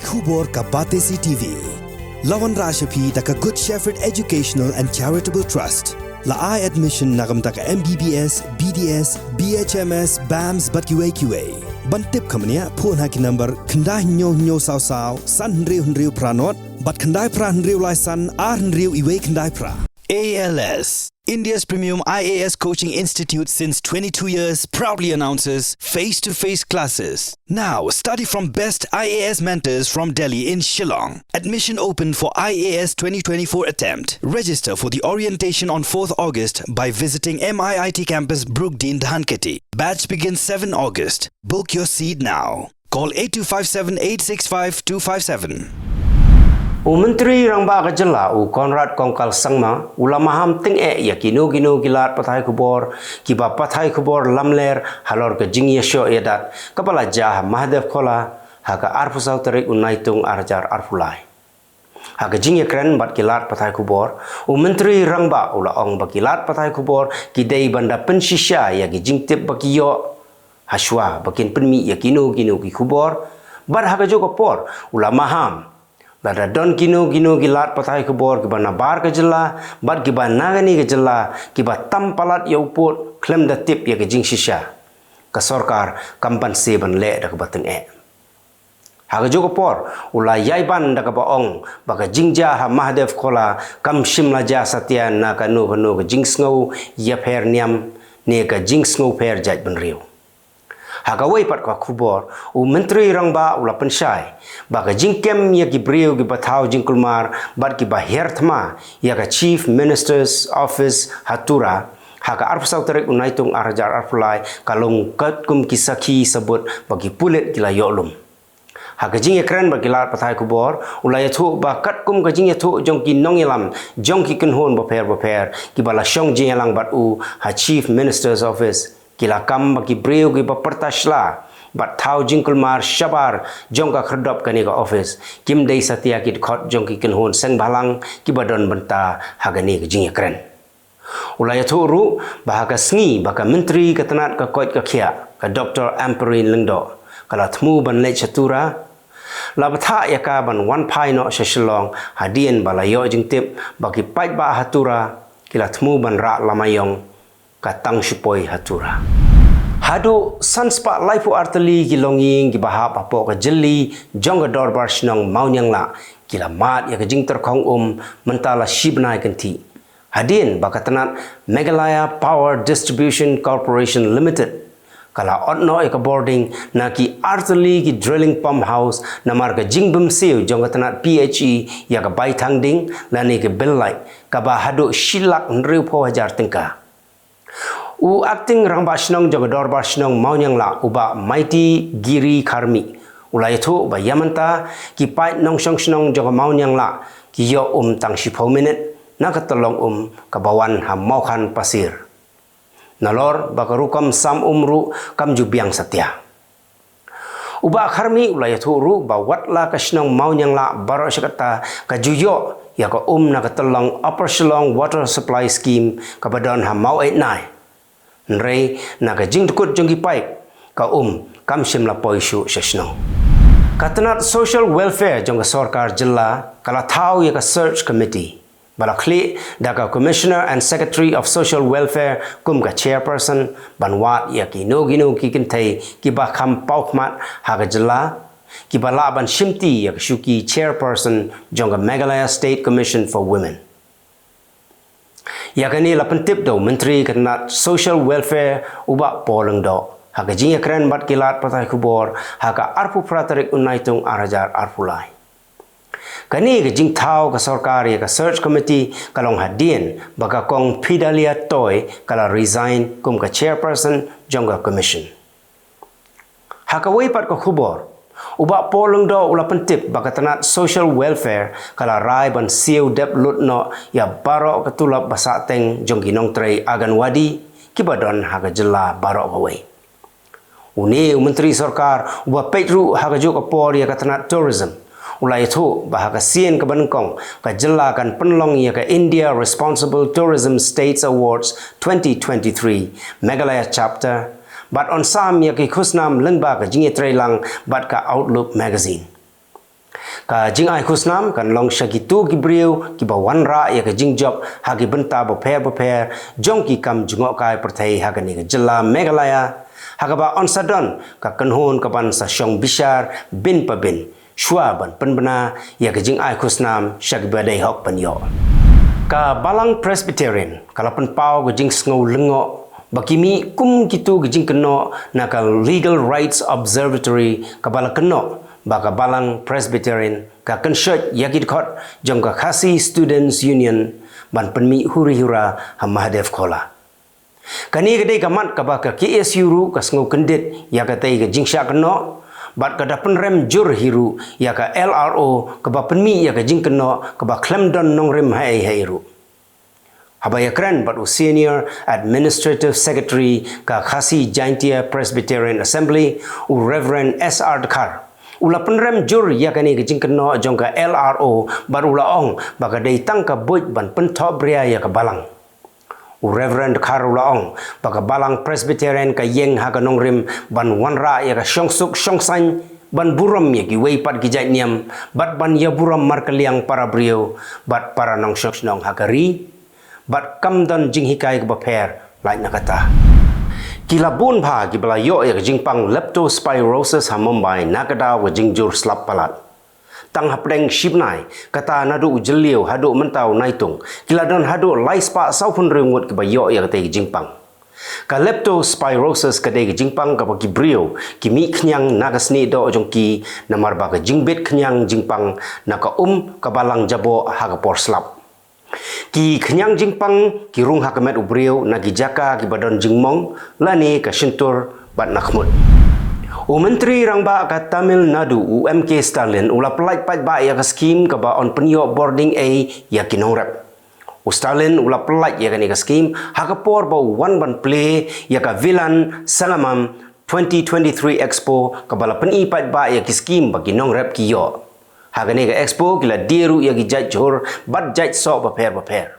Khubor ka Batesi TV. Lawan Rashapi taka Good Shepherd Educational and Charitable Trust. La I admission nagam taka MBBS, BDS, BHMS, BAMS bat QA. Bantip kamania phone haki number khandai nyo sao san hnriu pranot bat khandai pra hnriu lai san hnriu iwe khandai pra. ALS, India's premium IAS coaching institute since 22 years, proudly announces face-to-face classes. Now, study from best IAS mentors from Delhi in Shillong. Admission open for IAS 2024 attempt. Register for the orientation on 4th August by visiting MIIT campus Brookdean, Dhanketi. Batch begins 7 August. Book your seat now. Call 8257-865-257. Menteri Rangba Kajela Konrad Kongkal Sangma ulama ham ting ya gino gilat pathai kubor kiba pathai kubor lamler halor ke jingya syo edat kepala jah Mahadev Khola haga arfusau tarik unaitung arjar arfulai haga jingya kren bat kilat pathai kubor Menteri Rangba ula ong bakilat pathai kubor kidai banda pensisya ya jingtip bakiyo haswa bakin penmi ya gino ki kubor bar haga jogo por ulama ham Bada don gino gilat pathai kubor kiba nabar ke jela bad kiba nagani ke jela kiba tampalat ya upot klem da tip ya ke jing shisha ka sorkar kampansi ban le da bateng haga jogo por ula yaiban da ka baong baka jingja ha Mahadev Khola kam shimla ja satya na ka no ke jing sngo ya pher niam ne ka jing sngo pher jaj ban riu haga wei pat ka kubor Menteri Rangba ula pensyai baka jingkem ya ki brio ki bathau jingkulmar bat ki bahir thma ya ka Chief Minister's Office hatura haga arfsau tarik unaitung arjar arfulai kalung katkum ki sakhi sebut bagi pulit kila yolum haga jing ekran bagilar pathai kubor ulai thu ba katkum ka jing thu jong ki nongilam jong ki kunhon boper ki bala shong jing lang bat ha Chief Minister's Office kila kam bagi brio ki pertasla bat thau jingkulmar shabar jong ka khrdop kani ka office kim dei satya ki khot jong ki kenhon seng balang ki badon benta hagani ki jing kren ulaya thuru bahaga sngi baka menteri katanat ka koit ka khia ka Dr. Amperin Lengdo kala thmu ban le chatura labtha yaka ban wan phai no shashilong hadien balayo jingtip baki pait ba hatura kila thmu ban ra lamayong katang shipoi hatura hadu sanspa laifu arteli gilonging gibahap apo ka jelli jonga dorbar snong maunyang la kila mat ya jing terkhong mentala shibnai kanti hadin bakatanat Meghalaya Power Distribution Corporation Limited kala otno ka boarding na ki arteli ki drilling pump house namar ka jingbum siu jonga tanat PHE ya ka baithang ding lani ke bellai ka ba hadu shilak nriu pho hajar tingka acting Rangba Snong jaga dorbar Snong maunyang la uba Mighty Giri Karmi ulai thu ba yamanta ki pai nong song Snong jaga maunyang la ki yo tang 10 minit na katolong kabawan ha maukhan pasir nalor bakarukam sam ru kam jubiang satya uba Karmi ulai thu ru ba watla ka Snong maunyang la baro syakata ka juyo ya ka na katolong Upper Shillong Water Supply Scheme kabadon ha mau 89 Nrei naga jing tukut jonggi paik ka kam shimla poishu shashno katanat social welfare jongga sarkar jilla kala thau ya ka search committee bala kli daga commissioner and secretary of social welfare kum ka chairperson banwat ya ki no ki kintai ki ba kham paukmat haga jilla ki bala ban shimti ya shuki chairperson jongga Meghalaya State Commission for Women yakani lapentip do menteri kanat social welfare uba poleng do haga jing kren bat kilat patai kubor haga arpu pratarik unaitung arajar arpulai kani ke jing thau ka sarkar ya ka search committee kalong hadien baga kong Pidalia Toy kala resign kum ka chairperson jongga commission haga wei pat ka kubor uba poleng do ula pentip bakatanat social welfare kala rai ban siu dep lutno ya baro ketulap basateng jongginong trei aganwadi kibadon haga jela baro gawai uni menteri sarkar uba petru haga joka por ya katanat tourism ulai thu bahaga sien ke banengkong ka jela kan penlong ya ka India Responsible Tourism States Awards 2023 Meghalaya chapter but on sam ya ki khusnam lengba ka jinge trailang but ka Outlook magazine Ka jing ai khusnam kan long shagitu ki briu ki ba wan ra ya ka jing job ha ki benta ba pher jong ki kam jungok kai perthai ha ka ni ka jilla Meghalaya ha ka ba on sadon ka kanhon ka ban sa shong bishar bin pa bin shwa ban penbena ya ka jing ai khusnam shag ba dai hok pan yo ka balang Presbyterian kala pen pau ka jing sngo lengo bakimi kum kitu ka jing keno na ka Legal Rights Observatory ka bala keno baka balang Presbyterian ka kenshet yakit khot jong ka Khasi Students Union ban penmi huri hura ha Mahadev khola kani gede kamat ka ba ka KSU ru ka sngo kendit ya ka tai ka jingsha keno bat ka dapen rem jur hiru ya ka LRO ka ba penmi ya ka jing keno ka ba klemdon nong rem hai hai ru Habaya keren bat Senior Administrative Secretary ka Khasi Jaintia Presbyterian Assembly u Reverend S.R. Dakar. Ula penrem jur ya kani ke jingkeno jong ka LRO bat ula ong baka dei tang ka buj ban pentop bria ya ka balang. U Reverend Dakar ula ong baka balang Presbyterian ka yeng ha ka nongrim ban wanra ya ka syongsuk syongsan ban buram ya ki wei pat ki jai niam bat ban ya buram markaliang para brio bat para nong syong ha ka ri bat kamdan jing hikai ke baper lai nakata kilabun bha ki bala yo ya jingpang leptospirosis ha Mumbai nakada wa jingjur slap palat tang hapdeng shibnai kata nadu ujeliu hadu mentau naitung kiladon hadu laispa saupun rengut ke bayo ya kata jingpang ka leptospirosis kadai jingpang ka ki brio ki mi khnyang nagasni do jongki namar ba ka jingbet khnyang jingpang naka ka balang jabo ha ka por slap ki khnyang jingpang ki rung hakamet ubriu nagi jaka ki badon jingmong lani ka shintur bat nakhmut Menteri Rangba ka Tamil Nadu UMK Stalin ula pelait pat ba ya ka skim ka ba on penyo boarding a ya kinongrap Stalin ula pelait ya ka ni ka skim hakapor ba wan ban play ya ka villain sangamam 2023 expo ka bala peni pat ba ya ki skim ba kinongrap ki yo Hagani ka expo kila diru ya ki jaj jor bat jaj so baper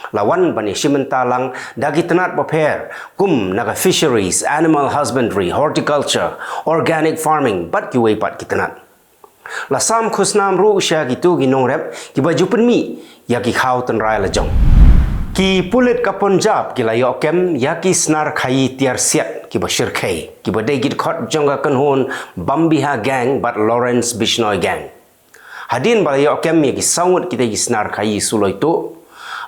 lawan bani shimentalang dagi tenat baper kum naga fisheries animal husbandry horticulture organic farming bat ki wei pat kitenat la sam khusnam ru sha gitu ginong rep ki baju penmi ya ki khau ten rai la jong ki pulit ka Punjab ki la yo kem ya ki snar khai tiar siat ki bashir khai ki badai git khot jonga kanhon bambiha gang bat Lawrence Bishnoi gang Hadin bala yo kem ki sangut kita ki snar khai suloi tu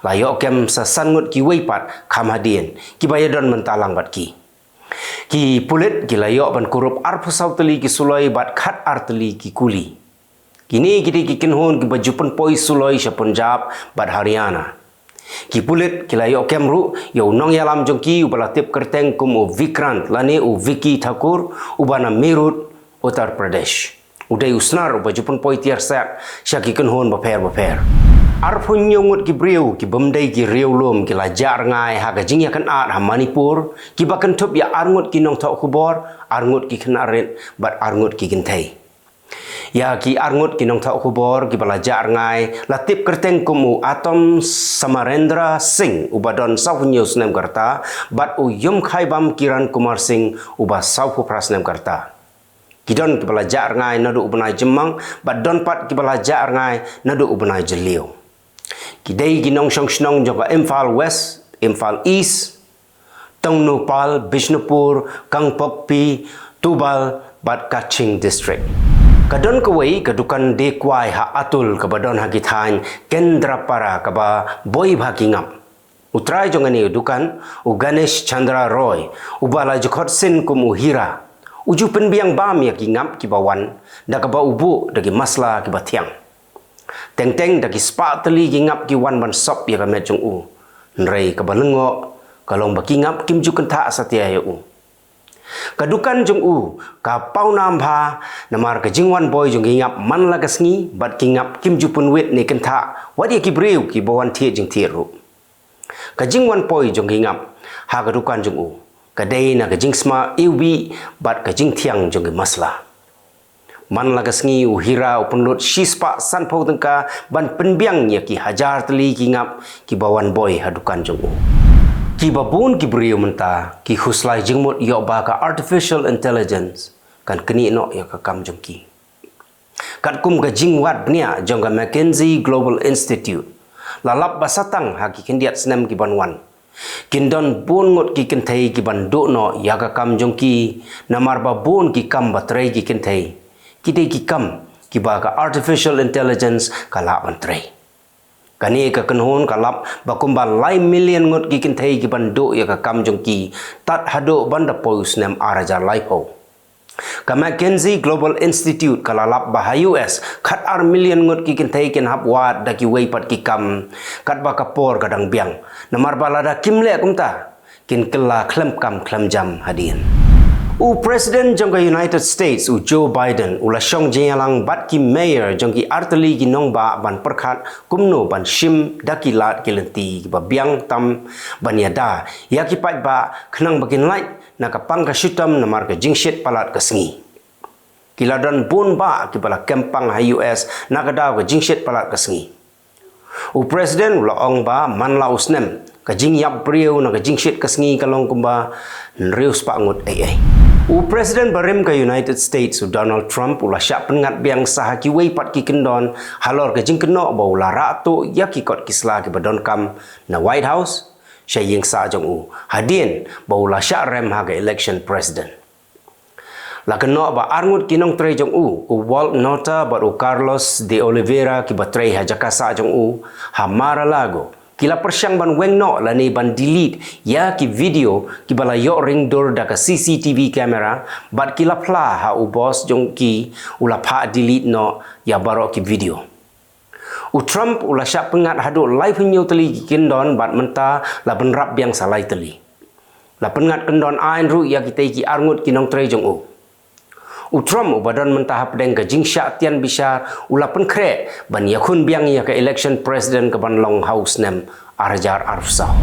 la yo kem sa sangut ki weipat kham hadin ki bayadon mentalang bat ki pulit ki la yo ban kurup arpu sauteli ki suloi bat khat arteli ki kuli kini kita ki kinhon ki bajupan poi suloi sha Punjab bat Haryana ki pulit ki la yo kem ru yo nong yalam jongki ubala tip kerteng kum u Vikrant lani u Vicky Thakur ubana Meerut Uttar Pradesh Udai usnar bajupun poi tiar sak syaki kenhon baper arpun nyongut ki briu ki bemdai ki riulum ki lajar ngai ha ka jingya kan at ha Manipur ki bakan thup ya arngut ki nong thok khubor arngut ki khanarit bat arngut ki gintai ya ki arngut ki nong thok khubor ki balajar ngai latip kerteng kumu Atom Samarendra Singh ubadon South News nem karta bat u yum khai bam Kiran Kumar Singh uba South Prasnem karta Kidon ki belajar ngai nadu ubnai Jemang bat don pat ki belajar ngai nadu ubnai Jeliu. Kidai ginong shong shnong joka Imphal West, Imphal East, Tongnupal, Bishnupur, Kangpokpi, Tubal bat Kaching District. Kadon kawai kadukan dekwai ha atul kabadon hagithan Kendrapara kaba boy bhakingam. Utrai jongani dukan u Ganesh Chandra Roy ubala jokot sin kum uhira. Uju penbiang bam ya ki ngap ki bawan da ka ba ubu dagi masla ki batiang teng dagi spa teli ki ngap ki wan ban sop ya ka me jong u nrei ka balengo kalong ba ki ngap kim ju kan tha satia ya u kadukan jong u ka pau nam bha namar ka jingwan boy jong ngap man la kasngi bat ki ngap kim ju pun wet ni kan tha wadi ki breu ki bawan thie jing thie ru ka jingwan boy jong ngap ha kadukan jong u kadai na kajing sma iwi bat kajing tiang jong masla man lagasngi uhira upunlut shispa sanpau tengka ban penbiang ya ki hajar teli ki ngap ki bawan boy hadukan jong ki babun ki brio menta ki khuslai jingmut yo ba ka artificial intelligence kan keni no ya ka kam jong ki kat kum ka jingwat bnia jong ka McKinsey Global Institute lalap basatang haki kindiat senem ki banwan kindon bon ngot ki kinthei ki bandu no yaga kam jong ki namar ba bon ki kam batrai ki kinthei kite ki kam ki ba ka artificial intelligence kala bantrei kani ka kanhon kalap bakumba lai million ngot ki kinthei ki bandu yaga kam jong ki tat hado banda pois nem araja lai ho ka McKinsey Global Institute kalalap bah US khat ar million ngot ki kinthei kin hap wat da ki wei pat ki kam kat ba kapor kadang biang namar balada kimle kumta kin kella klem kam klem jam hadin u president jong ka United States u Joe Biden u la shong jingalang bat ki mayor jong ki arteli ki nong ba ban perkhat kumno ban shim dakilat kilenti ki ba biang tam ban yada ya ki pat ba khnang bakin lai nakapang kasyutam namar ka jingshit palat kasngi kiladan bon ba ki bala kempang ha US nakadaw ka jingshit palat kasngi u president la ong ba manla usnem ka jingyap priu na ka jingshit kasngi kalong kumba nrius pa ngut ai u president barim ka United States u Donald Trump ula syak pengat biang saha ki wei pat ki kendon halor ka jingkeno ba ula rato yaki kot kisla ki badon kam na White House Syaying sa jong u hadin baula syak rem haga election president la keno ba arngut kinong tre jong u Walt Nota ba u Carlos de Oliveira ki batrei ha jakasa jong u ha mara lago kila persyang ban wengno la ni ban delete ya ki video ki bala yo ring door da ka CCTV camera bat kila pla ha u boss jong ki ula pha delete no ya baro ki video u Trump ula syak pengat hadu lai penyu teli kindon bat menta la benrap biang salai teli la pengat kendon ain ru ya kita ki arngut kinong tre jong u Trump u badan menta hap deng ka jingsyak tian bisar ula penkre ban yakun biang ya ka election president ka ban long house nem arjar arfsau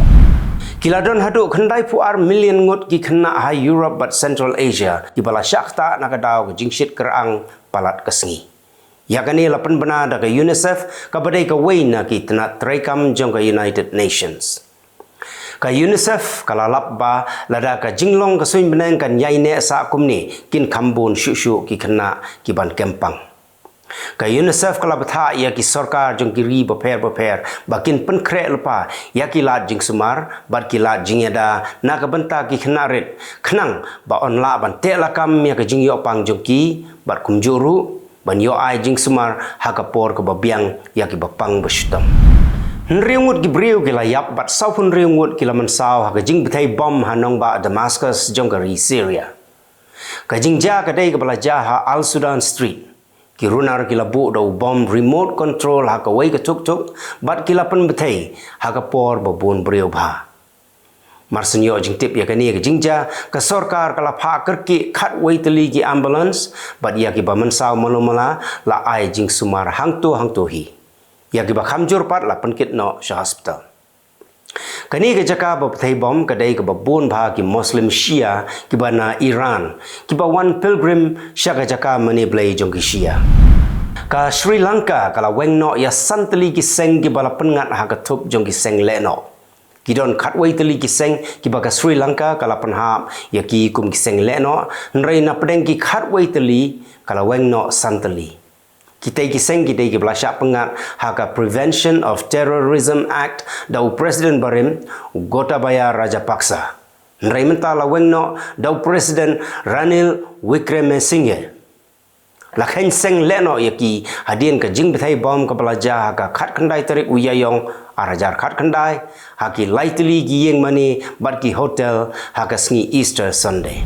kiladon hadu khandai pu ar million ngot ki khna ha Europe bat Central Asia ki bala syak ta nakadaw ka jingshit kerang palat kasngi yakani lapan bena da ka UNICEF ka badai ka waina ki tena traikam jong ka United Nations ka UNICEF kalalap ba lada ka jinglong ka suin benang kan yaine sa kumni kin kambun shu ki khna ki ban kempang ka UNICEF kala batha ya ki sarkar jong ki ri baper bakin penkre lepa ya ki lat jing sumar bat ki lat jingyada na ka benta ki khna rit khnang ba onla ban te lakam ya ka jingyo pang jong ki bat kumjuru ban yo ai jing sumar hakapor ke babiang ya ki bapang besyutam nriungut ki briu ki layap bat saupun riungut ki laman saw ha jing betai bom hanong ba Damascus jong ka Syria ka jing ja ka dai ka balaja ha Al Sudan Street ki runar ki labu do bom remote control ha ka wei ka tuk bat ki lapan betai hakapor babun briu ba Marsenyo jing tip ya kani ke jingja ka sarkar kala pha kerki khat wei teli ki ambulance bat ya ki ba mensaw malumala la ai jing sumar hangtu hi ya ki ba khamjur pat la penkit no sha hospital kani ke jaka ba thai bom ka dai ka ba bon bha ki Muslim Shia ki ba na Iran ki ba one pilgrim sha ka jaka mani blai jong ki Shia ka Sri Lanka kala wengno ya santeli ki seng ki bala pengat ha ka thup jong ki seng le no kidon khatwei teli kiseng ki baga Sri Lanka kala panhap ya ki kum kiseng leno nrei na pedeng ki khatwei teli kala wengno santeli kita kiseng kita ki blasha pengat haka Prevention of Terrorism Act da President Barim Gotabaya Rajapaksa nrei menta la wengno da President Ranil Wickremesinghe lakhen seng leno ya ki hadien ka jing bethai bom ka balaja haka khat khandai tarik uyayong arajar khat khandai haki lightly giyeng mani bat ki hotel haka sngi Easter Sunday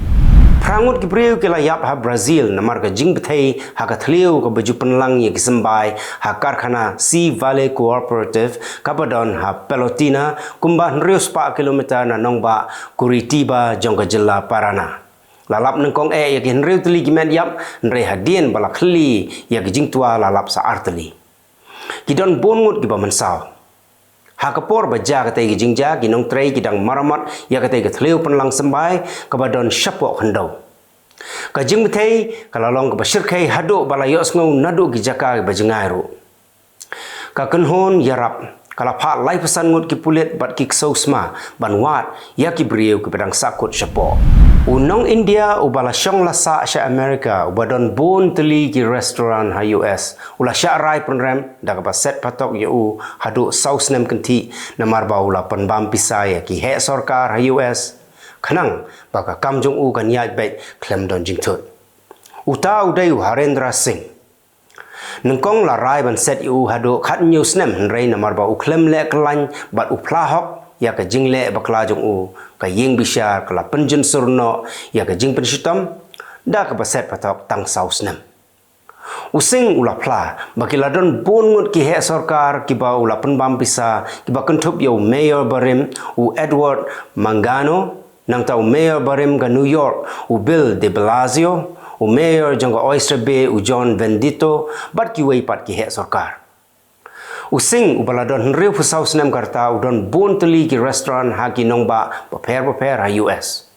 prangut ki breu ke layap ha Brazil namar ka jing bethai haka thleu ka baju penlang ye kisembai ha karkhana Sea Valley Cooperative kabadon ha Pelotina kumba 100 kilometer na nongba Curitiba jong ka jilla Paraná lalap nengkong ya ki nreu teli ki men yap nrei hadien bala khli ya ki jing tua lalap sa arteli kidon bongut ki ba mensaw hakapor baja ka tai ki jingja ki nong trei ki dang maramat ya ka tai ki thleu penlang sembai ka badon syapok hendau ka jing bethei kalalong ka basir kai hadu bala yo ngau nadu ki jaka ba jengai ru ka kenhon yarap kala pha lai pesan ngut ki pulet bat ki ksosma banwat ya ki brieu ki pedang sakut syapok Unong India ubala syong lasa sya Amerika ubadon bon teli ki restoran ha US ula sya rai program daga set patok yu hadu saus nem kenti namar ba ula penbam pisai ki he sarkar ha US khanang baka kam jong u kan yai bet klem don jing thut uta udai Harendra Singh nengkong la rai ban set yu hadu khat news nem rei namar ba u klem le klain bat u plahok ya ka jingle bakla jong u ka yeng bishar kala penjun surno ya ka jing penshitam da ka paset patok tang saus nem using ula pla bakila don bon ngut ki he sarkar ki ba ula penbam pisa ki ba kentup yo mayor barim u Edward Mangano nang tau mayor barim ga New York u Bill de Blasio u mayor jong ga Oyster Bay u John Vendito bat ki wei pat ki he sarkar using ubaladon riu pusau senem karta udon bon teli ki restoran haki nongba paper ha US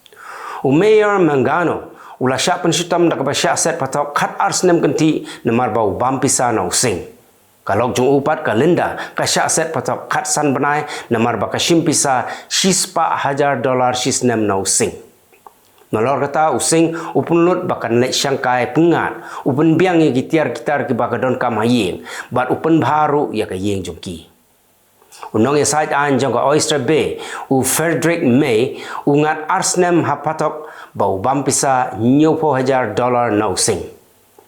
u mayor Mangano ula sya penshitam dak ba sya set patok khat ars nem kenti namar bau bampisa na using kalok jung upat kalenda ka sya set patok khat san banai namar ba kashim pisa $1,000 sisnem na using Nalor kata using upunlut bakan lek syangkai pengat upun biang ye gitiar gitar ki bakadon kam hayeng bat upun baru ya ka yeng jongki unong ye side an jong Oyster Bay u Frederick May ungat arsnem hapatok bau bampisa $90,000 na using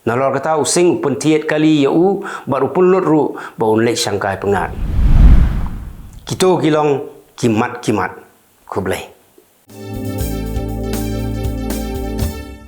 Nalor kata using upun tiet kali ye u bat upun lut ru bau lek syangkai pengat kito kilong kimat kublai